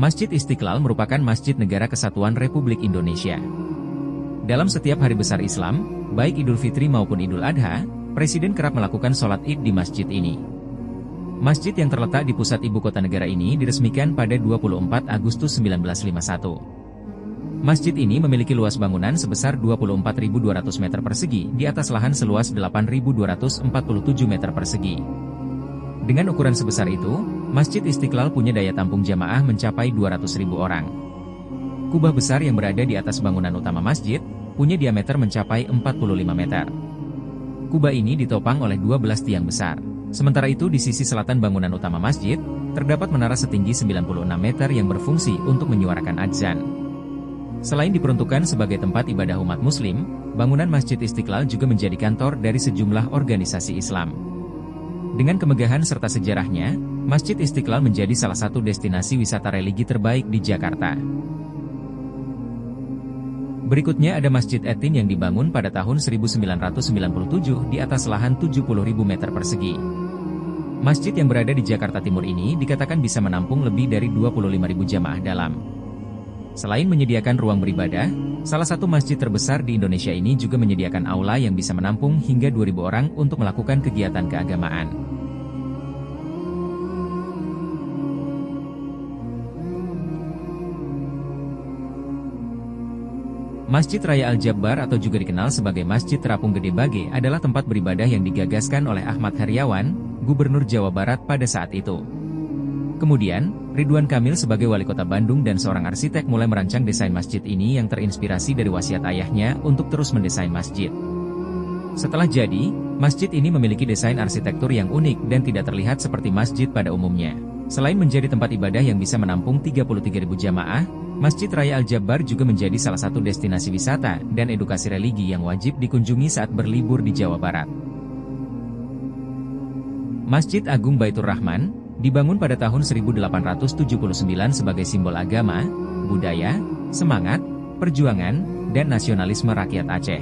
Masjid Istiqlal merupakan Masjid Negara Kesatuan Republik Indonesia. Dalam setiap hari besar Islam, baik Idul Fitri maupun Idul Adha, Presiden kerap melakukan sholat Id di masjid ini. Masjid yang terletak di pusat ibu kota negara ini diresmikan pada 24 Agustus 1951. Masjid ini memiliki luas bangunan sebesar 24.200 meter persegi di atas lahan seluas 8.247 meter persegi. Dengan ukuran sebesar itu, Masjid Istiqlal punya daya tampung jamaah mencapai 200.000 orang. Kubah besar yang berada di atas bangunan utama masjid, punya diameter mencapai 45 meter. Kubah ini ditopang oleh 12 tiang besar. Sementara itu di sisi selatan bangunan utama masjid, terdapat menara setinggi 96 meter yang berfungsi untuk menyuarakan adzan. Selain diperuntukkan sebagai tempat ibadah umat muslim, bangunan Masjid Istiqlal juga menjadi kantor dari sejumlah organisasi Islam. Dengan kemegahan serta sejarahnya, Masjid Istiqlal menjadi salah satu destinasi wisata religi terbaik di Jakarta. Berikutnya ada Masjid Etin yang dibangun pada tahun 1997 di atas lahan 70.000 meter persegi. Masjid yang berada di Jakarta Timur ini dikatakan bisa menampung lebih dari 25.000 jamaah dalam. Selain menyediakan ruang beribadah, salah satu masjid terbesar di Indonesia ini juga menyediakan aula yang bisa menampung hingga 2.000 orang untuk melakukan kegiatan keagamaan. Masjid Raya Al-Jabbar atau juga dikenal sebagai Masjid Terapung Gede Bage adalah tempat beribadah yang digagaskan oleh Ahmad Heriawan, Gubernur Jawa Barat pada saat itu. Kemudian, Ridwan Kamil sebagai wali kota Bandung dan seorang arsitek mulai merancang desain masjid ini yang terinspirasi dari wasiat ayahnya untuk terus mendesain masjid. Setelah jadi, masjid ini memiliki desain arsitektur yang unik dan tidak terlihat seperti masjid pada umumnya. Selain menjadi tempat ibadah yang bisa menampung 33.000 jamaah, Masjid Raya Al-Jabbar juga menjadi salah satu destinasi wisata dan edukasi religi yang wajib dikunjungi saat berlibur di Jawa Barat. Masjid Agung Baitur Rahman dibangun pada tahun 1879 sebagai simbol agama, budaya, semangat, perjuangan, dan nasionalisme rakyat Aceh.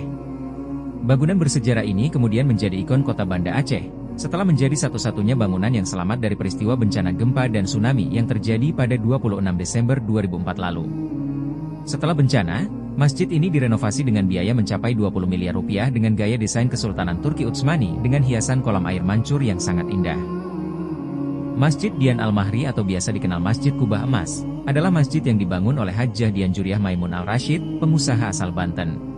Bangunan bersejarah ini kemudian menjadi ikon kota Banda Aceh, setelah menjadi satu-satunya bangunan yang selamat dari peristiwa bencana gempa dan tsunami yang terjadi pada 26 Desember 2004 lalu. Setelah bencana, masjid ini direnovasi dengan biaya mencapai 20 miliar rupiah dengan gaya desain Kesultanan Turki Utsmani dengan hiasan kolam air mancur yang sangat indah. Masjid Dian Al-Mahri atau biasa dikenal Masjid Kubah Emas, adalah masjid yang dibangun oleh Hajjah Dian Juriah Maimun Al-Rashid, pengusaha asal Banten.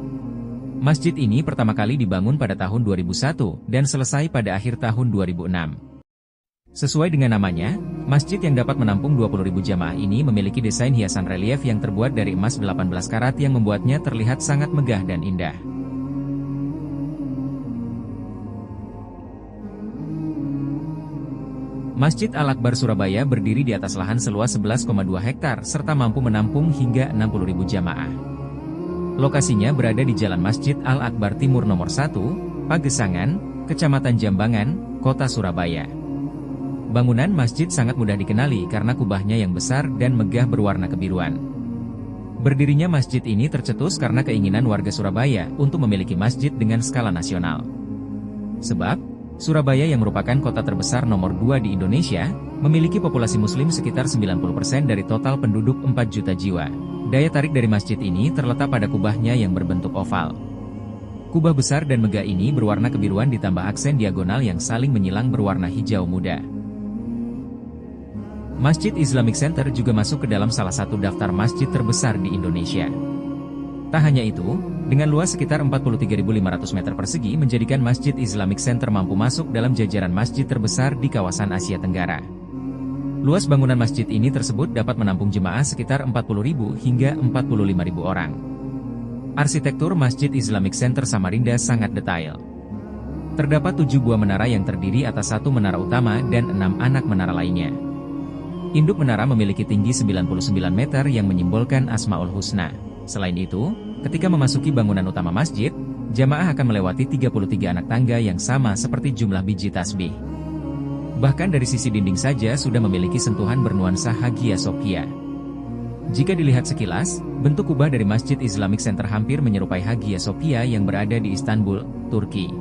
Masjid ini pertama kali dibangun pada tahun 2001 dan selesai pada akhir tahun 2006. Sesuai dengan namanya, masjid yang dapat menampung 20.000 jamaah ini memiliki desain hiasan relief yang terbuat dari emas 18 karat yang membuatnya terlihat sangat megah dan indah. Masjid Al-Akbar Surabaya berdiri di atas lahan seluas 11,2 hektar serta mampu menampung hingga 60.000 jamaah. Lokasinya berada di Jalan Masjid Al-Akbar Timur nomor 1, Pagesangan, Kecamatan Jambangan, Kota Surabaya. Bangunan masjid sangat mudah dikenali karena kubahnya yang besar dan megah berwarna kebiruan. Berdirinya masjid ini tercetus karena keinginan warga Surabaya untuk memiliki masjid dengan skala nasional. Sebab, Surabaya yang merupakan kota terbesar nomor 2 di Indonesia, memiliki populasi muslim sekitar 90% dari total penduduk 4 juta jiwa. Daya tarik dari masjid ini terletak pada kubahnya yang berbentuk oval. Kubah besar dan megah ini berwarna kebiruan ditambah aksen diagonal yang saling menyilang berwarna hijau muda. Masjid Islamic Center juga masuk ke dalam salah satu daftar masjid terbesar di Indonesia. Tak hanya itu, dengan luas sekitar 43.500 meter persegi menjadikan Masjid Islamic Center mampu masuk dalam jajaran masjid terbesar di kawasan Asia Tenggara. Luas bangunan masjid ini tersebut dapat menampung jemaah sekitar 40.000 hingga 45.000 orang. Arsitektur Masjid Islamic Center Samarinda sangat detail. Terdapat 7 buah menara yang terdiri atas 1 menara utama dan 6 anak menara lainnya. Induk menara memiliki tinggi 99 meter yang menyimbolkan Asmaul Husna. Selain itu, ketika memasuki bangunan utama masjid, jamaah akan melewati 33 anak tangga yang sama seperti jumlah biji tasbih. Bahkan dari sisi dinding saja sudah memiliki sentuhan bernuansa Hagia Sophia. Jika dilihat sekilas, bentuk kubah dari Masjid Islamic Center hampir menyerupai Hagia Sophia yang berada di Istanbul, Turki.